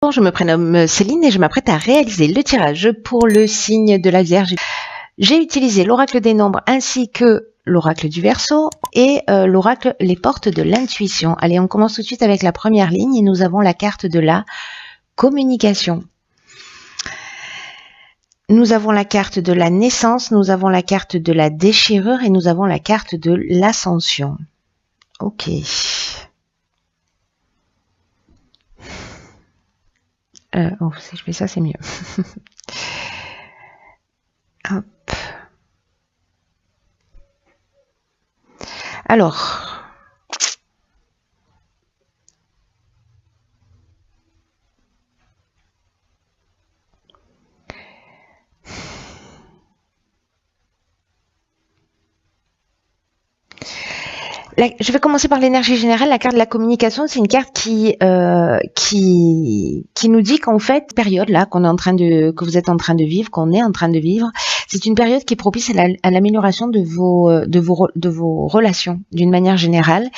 Bonjour, je me prénomme Céline et je m'apprête à réaliser le tirage pour le signe de la Vierge. J'ai utilisé l'oracle des nombres ainsi que l'oracle du Verseau et l'oracle les portes de l'intuition. Allez, on commence tout de suite avec la première ligne et nous avons la carte de la communication. Nous avons la carte de la naissance, nous avons la carte de la déchirure et nous avons la carte de l'ascension. Ok. Si je fais ça, c'est mieux. Hop. Alors, je vais commencer par l'énergie générale. La carte de la communication, c'est une carte qui nous dit qu'en fait, période là que vous êtes en train de vivre, qu'on est en train de vivre, c'est une période qui est propice à l'amélioration de vos relations d'une manière générale.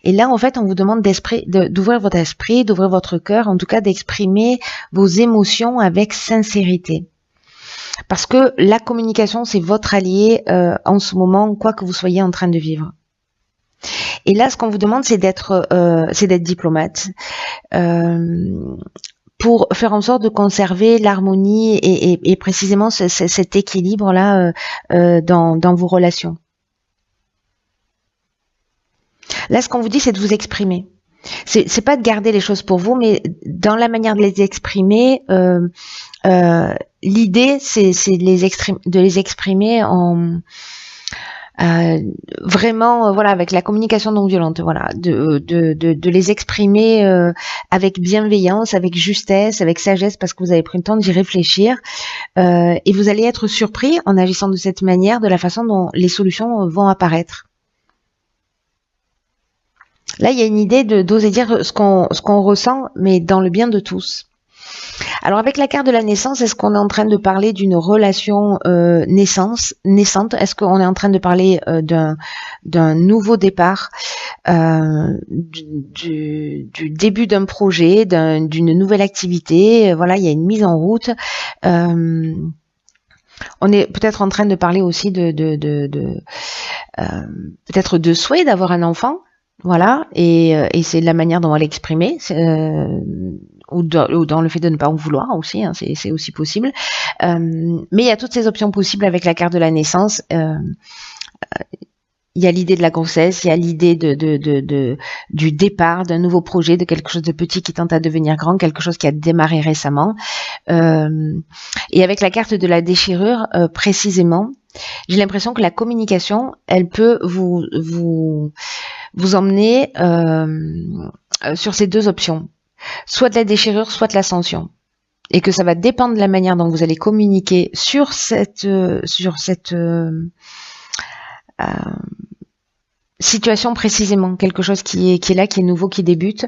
Et là, en fait, on vous demande d'ouvrir votre esprit, d'ouvrir votre cœur, en tout cas d'exprimer vos émotions avec sincérité. Parce que la communication, c'est votre allié en ce moment, quoi que vous soyez en train de vivre. Et là, ce qu'on vous demande, c'est d'être diplomate pour faire en sorte de conserver l'harmonie et précisément cet équilibre-là dans vos relations. Là, ce qu'on vous dit, c'est de vous exprimer. C'est pas de garder les choses pour vous, mais dans la manière de les exprimer, l'idée, c'est de les exprimer en vraiment voilà, avec la communication non violente, voilà, de les exprimer avec bienveillance, avec justesse, avec sagesse, parce que vous avez pris le temps d'y réfléchir et vous allez être surpris en agissant de cette manière de la façon dont les solutions vont apparaître. Là, il y a une idée d'oser dire ce qu'on ressent, mais dans le bien de tous. Alors avec la carte de la naissance, est-ce qu'on est en train de parler d'une relation naissante? Est-ce qu'on est en train de parler d'un nouveau départ, du début d'un projet, d'une nouvelle activité? Voilà, il y a une mise en route. On est peut-être en train de parler aussi peut-être de souhait d'avoir un enfant. Voilà, et c'est la manière dont on va l'exprimer, ou dans le fait de ne pas en vouloir aussi, hein, c'est aussi possible. Mais il y a toutes ces options possibles avec la carte de la naissance. Il y a l'idée de la grossesse, il y a l'idée du départ d'un nouveau projet, de quelque chose de petit qui tente à devenir grand, quelque chose qui a démarré récemment. Et avec la carte de la déchirure, précisément, j'ai l'impression que la communication, elle peut vous emmener sur ces deux options, soit de la déchirure, soit de l'ascension, et que ça va dépendre de la manière dont vous allez communiquer sur cette situation précisément, quelque chose qui est là, qui est nouveau, qui débute,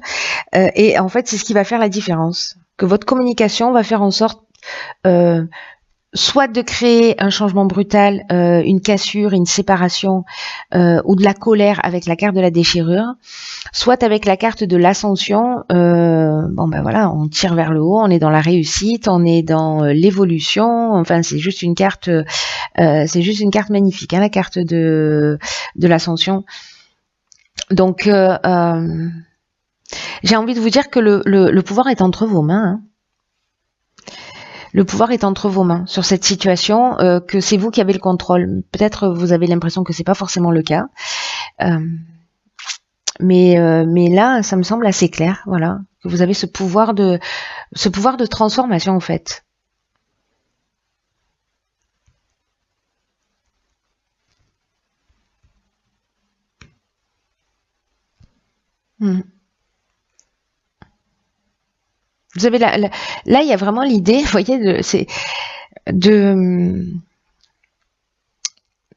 et en fait c'est ce qui va faire la différence, que votre communication va faire en sorte soit de créer un changement brutal, une cassure, une séparation, ou de la colère avec la carte de la déchirure, soit avec la carte de l'ascension, bon ben voilà, on tire vers le haut, on est dans la réussite, on est dans l'évolution, enfin c'est juste une carte magnifique, hein, la carte de l'ascension. Donc j'ai envie de vous dire que le pouvoir est entre vos mains, hein. Le pouvoir est entre vos mains sur cette situation, que c'est vous qui avez le contrôle. Peut-être vous avez l'impression que c'est pas forcément le cas, mais là, ça me semble assez clair, voilà, que vous avez ce pouvoir de transformation en fait. Vous avez là, il y a vraiment l'idée, vous voyez, de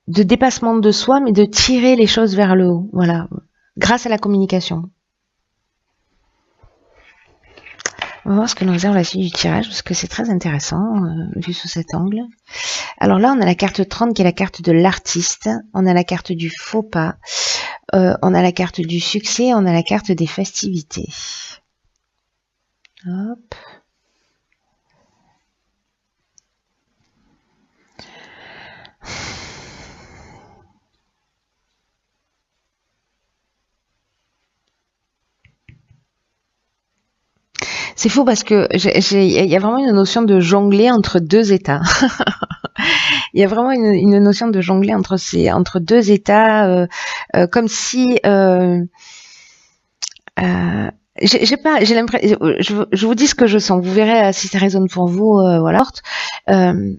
dépassement de soi, mais de tirer les choses vers le haut, voilà, grâce à la communication. On va voir ce que nous réserve la suite du tirage, parce que c'est très intéressant, vu sous cet angle. Alors là, on a la carte 30, qui est la carte de l'artiste, on a la carte du faux pas, on a la carte du succès, on a la carte des festivités. Hop. C'est fou parce que il y a vraiment une notion de jongler entre deux états. Il y a vraiment une notion de jongler entre deux états, comme si j'ai l'impression, je vous dis ce que je sens. Vous verrez si ça résonne pour vous, voilà. Euh,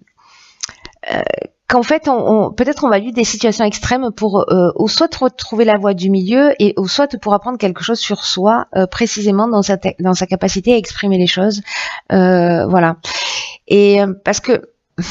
Qu'en fait, peut-être on va vivre des situations extrêmes pour ou soit retrouver la voie du milieu et ou soit pour apprendre quelque chose sur soi, précisément dans sa capacité à exprimer les choses, voilà. Et parce que vous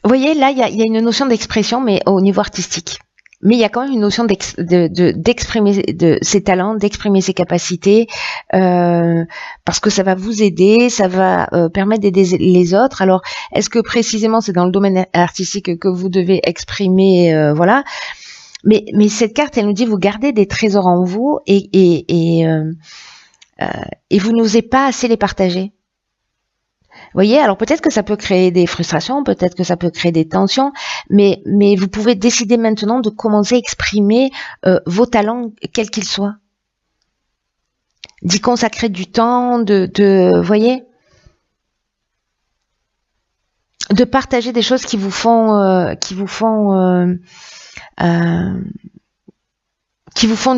voyez, là, il y a une notion d'expression, mais au niveau artistique. Mais il y a quand même une notion d'exprimer ses talents, d'exprimer ses capacités, parce que ça va vous aider, ça va permettre d'aider les autres. Alors, est-ce que précisément c'est dans le domaine artistique que vous devez exprimer, voilà. Mais cette carte, elle nous dit vous gardez des trésors en vous et vous n'osez pas assez les partager. Vous voyez, alors peut-être que ça peut créer des frustrations, peut-être que ça peut créer des tensions, mais vous pouvez décider maintenant de commencer à exprimer vos talents, quels qu'ils soient. D'y consacrer du temps, vous voyez, de partager des choses qui vous font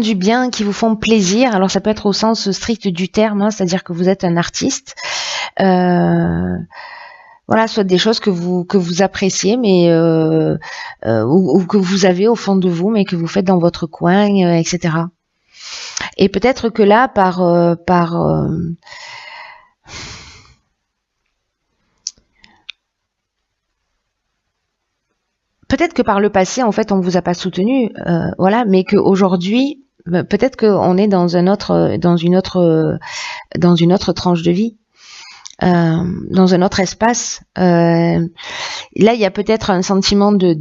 du bien, qui vous font plaisir. Alors ça peut être au sens strict du terme, hein, c'est-à-dire que vous êtes un artiste. Voilà, soit des choses que vous appréciez, mais ou que vous avez au fond de vous, mais que vous faites dans votre coin, etc. Et peut-être que là, peut-être que par le passé, en fait, on vous a pas soutenu, voilà, mais qu'aujourd'hui, peut-être qu'on est dans une autre tranche de vie. Dans un autre espace. Là, il y a peut-être un sentiment de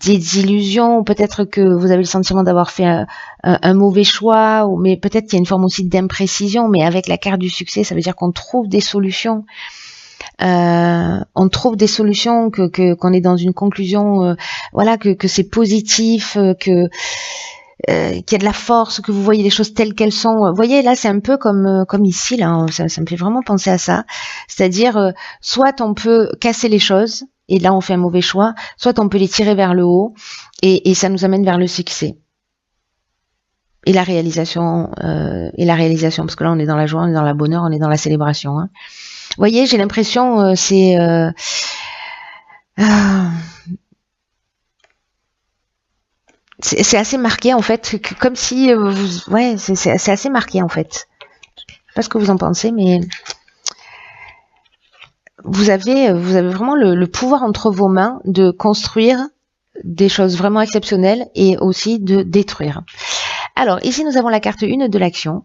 désillusion, peut-être que vous avez le sentiment d'avoir fait un mauvais choix, mais peut-être qu'il y a une forme aussi d'imprécision, mais avec la carte du succès, ça veut dire qu'on trouve des solutions. On trouve des solutions, qu'on est dans une conclusion, voilà, que c'est positif, qu'il y a de la force, que vous voyez les choses telles qu'elles sont. Vous voyez, là, c'est un peu comme ici, là, ça me fait vraiment penser à ça. C'est-à-dire, soit on peut casser les choses, et là, on fait un mauvais choix, soit on peut les tirer vers le haut, et ça nous amène vers le succès. Et la réalisation, parce que là, on est dans la joie, on est dans la bonheur, on est dans la célébration. Hein. Vous voyez, j'ai l'impression, c'est assez marqué en fait, comme si ouais, c'est assez marqué en fait. Je sais pas ce que vous en pensez, mais vous avez vraiment le pouvoir entre vos mains de construire des choses vraiment exceptionnelles et aussi de détruire. Alors ici nous avons la carte 1 de l'action,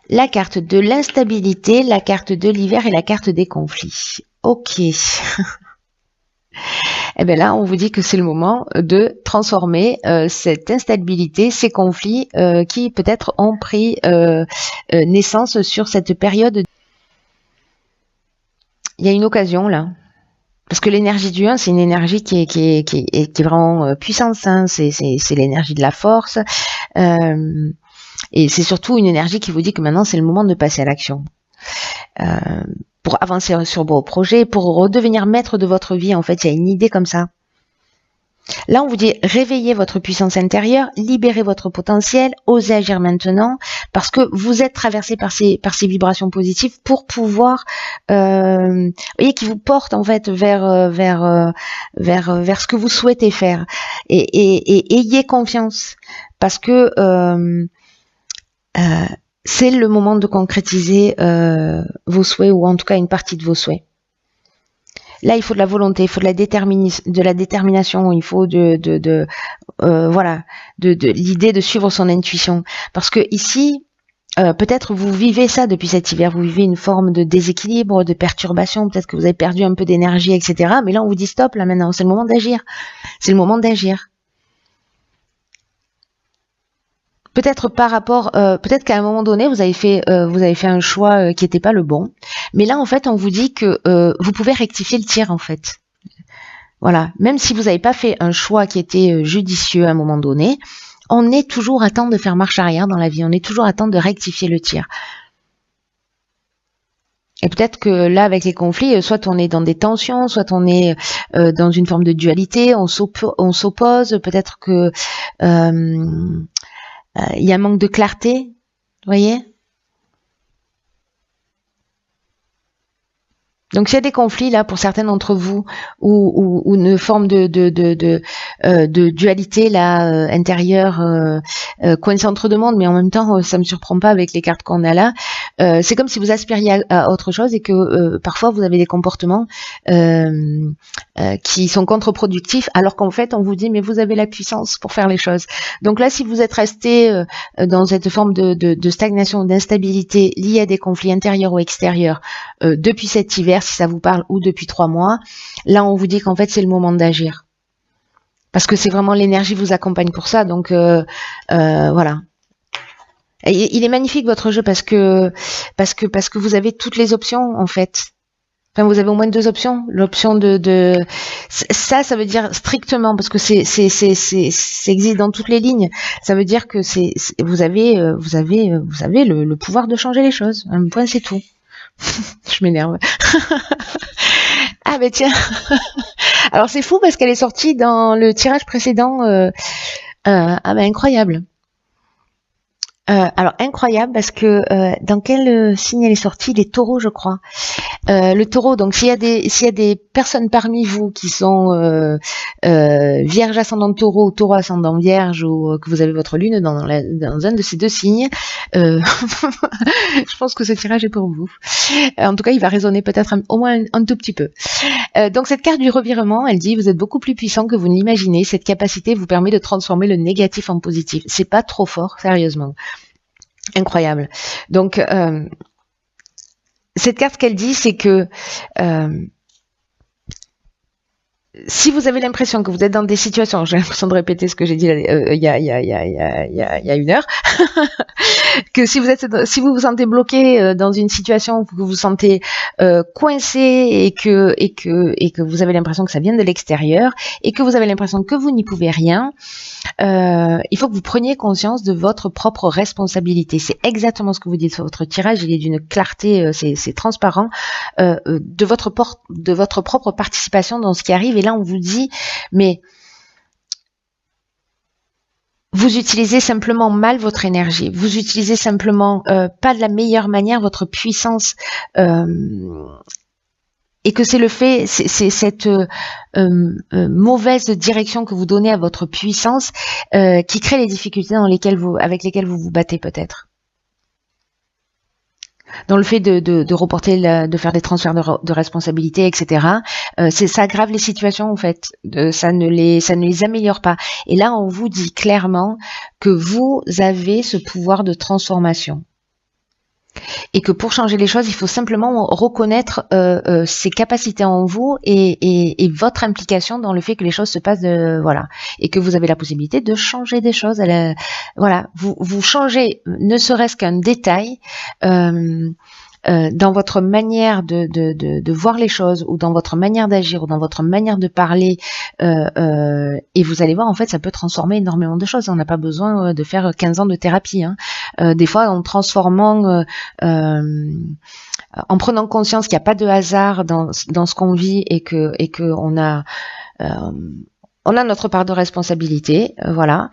la carte de l'instabilité, la carte de l'hiver et la carte des conflits. Ok. Et bien là, on vous dit que c'est le moment de transformer cette instabilité, ces conflits qui peut-être ont pris naissance sur cette période. Il y a une occasion là. Parce que l'énergie du 1, c'est une énergie qui est vraiment puissante. Hein. C'est l'énergie de la force. Et c'est surtout une énergie qui vous dit que maintenant, c'est le moment de passer à l'action. Pour avancer sur vos projets, pour redevenir maître de votre vie, en fait, il y a une idée comme ça. Là, on vous dit réveillez votre puissance intérieure, libérez votre potentiel, osez agir maintenant, parce que vous êtes traversé par ces vibrations positives pour pouvoir, vous voyez, qui vous portent en fait vers ce que vous souhaitez faire. Et ayez confiance, parce que c'est le moment de concrétiser vos souhaits, ou en tout cas une partie de vos souhaits. Là, il faut de la volonté, il faut de la détermination, il faut voilà, de l'idée de suivre son intuition. Parce que ici, peut-être vous vivez ça depuis cet hiver, vous vivez une forme de déséquilibre, de perturbation, peut-être que vous avez perdu un peu d'énergie, etc. Mais là, on vous dit stop, là maintenant, c'est le moment d'agir. C'est le moment d'agir. Peut-être peut-être qu'à un moment donné, vous avez fait un choix qui n'était pas le bon. Mais là, en fait, on vous dit que vous pouvez rectifier le tir, en fait. Voilà. Même si vous n'avez pas fait un choix qui était judicieux à un moment donné, On est toujours à temps de faire marche arrière dans la vie, on est toujours à temps de rectifier le tir. Et peut-être que là, avec les conflits, soit on est dans des tensions, soit on est dans une forme de dualité, on s'oppose, peut-être que il y a un manque de clarté, vous voyez. Donc s'il y a des conflits là pour certains d'entre vous ou une forme de dualité là intérieure coincée entre deux mondes, mais en même temps ça me surprend pas avec les cartes qu'on a là. C'est comme si vous aspiriez à autre chose et que parfois vous avez des comportements qui sont contre-productifs, alors qu'en fait on vous dit mais vous avez la puissance pour faire les choses. Donc là, si vous êtes resté dans cette forme de stagnation, d'instabilité liée à des conflits intérieurs ou extérieurs depuis cet hiver, si ça vous parle, ou depuis 3 mois, là on vous dit qu'en fait c'est le moment d'agir. Parce que c'est vraiment l'énergie vous accompagne pour ça, donc voilà. Et il est magnifique votre jeu parce que vous avez toutes les options en fait. Enfin, vous avez au moins 2 options. L'option de ça veut dire strictement parce que ça existe dans toutes les lignes. Ça veut dire que vous avez le pouvoir de changer les choses. Un point, c'est tout. Je m'énerve. Ah ben tiens. Alors c'est fou parce qu'elle est sortie dans le tirage précédent. Ah ben incroyable. Alors incroyable parce que dans quel signe elle est sortie? Les taureaux, je crois. Le taureau, donc s'il y a des personnes parmi vous qui sont vierge ascendant taureau ou taureau ascendant vierge ou que vous avez votre lune dans un de ces 2 signes, je pense que ce tirage est pour vous. En tout cas, il va résonner peut-être au moins un tout petit peu. Donc cette carte du revirement, elle dit vous êtes beaucoup plus puissant que vous ne l'imaginez. Cette capacité vous permet de transformer le négatif en positif. C'est pas trop fort, sérieusement. Incroyable. Donc cette carte qu'elle dit, c'est que si vous avez l'impression que vous êtes dans des situations, j'ai l'impression de répéter ce que j'ai dit il y a 1 heure, que si vous vous sentez bloqué dans une situation, que vous vous sentez coincé et que vous avez l'impression que ça vient de l'extérieur et que vous avez l'impression que vous n'y pouvez rien, il faut que vous preniez conscience de votre propre responsabilité. C'est exactement ce que vous dites sur votre tirage, il est d'une clarté, c'est transparent, de votre propre participation dans ce qui arrive. Et là, on vous dit, mais vous utilisez simplement mal votre énergie, vous utilisez simplement pas de la meilleure manière votre puissance, et que c'est cette mauvaise direction que vous donnez à votre puissance qui crée les difficultés avec lesquelles vous vous battez peut-être. Dans le fait de reporter, de faire des transferts de responsabilité, etc. Ça aggrave les situations en fait. Ça ne les améliore pas. Et là, on vous dit clairement que vous avez ce pouvoir de transformation. Et que pour changer les choses, il faut simplement reconnaître ses capacités en vous et votre implication dans le fait que les choses se passent voilà, et que vous avez la possibilité de changer des choses. Voilà, vous changez, ne serait-ce qu'un détail dans votre manière de voir les choses ou dans votre manière d'agir ou dans votre manière de parler, et vous allez voir, en fait, ça peut transformer énormément de choses. On n'a pas besoin de faire 15 ans de thérapie, hein. Des fois, en transformant, en prenant conscience qu'il n'y a pas de hasard dans ce qu'on vit et que on a notre part de responsabilité, voilà,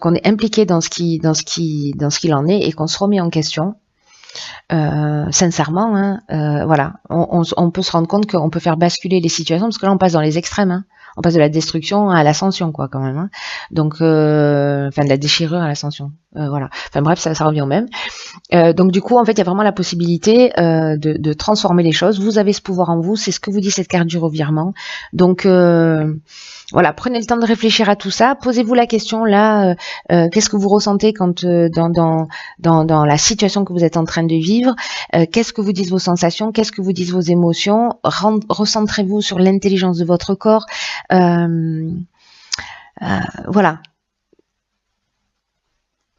qu'on est impliqué dans ce qu'il en est et qu'on se remet en question. Sincèrement, hein, voilà, on peut se rendre compte qu'on peut faire basculer les situations parce que là on passe dans les extrêmes, hein. On passe de la destruction à l'ascension, quoi, quand même, hein. Donc, enfin de la déchirure à l'ascension, voilà. Enfin bref, ça revient au même. Donc du coup, en fait, il y a vraiment la possibilité de transformer les choses. Vous avez ce pouvoir en vous, c'est ce que vous dit cette carte du revirement. Donc voilà, prenez le temps de réfléchir à tout ça. Posez-vous la question là, qu'est-ce que vous ressentez quand dans la situation que vous êtes en train de vivre, qu'est-ce que vous disent vos sensations, qu'est-ce que vous disent vos émotions, recentrez-vous sur l'intelligence de votre corps, voilà.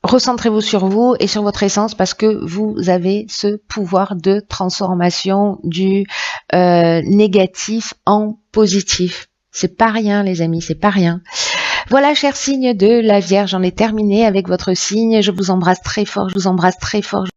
Recentrez-vous sur vous et sur votre essence parce que vous avez ce pouvoir de transformation du négatif en positif. C'est pas rien, les amis, c'est pas rien. Voilà, cher signe de la Vierge, j'en ai terminé avec votre signe. Je vous embrasse très fort, je vous embrasse très fort.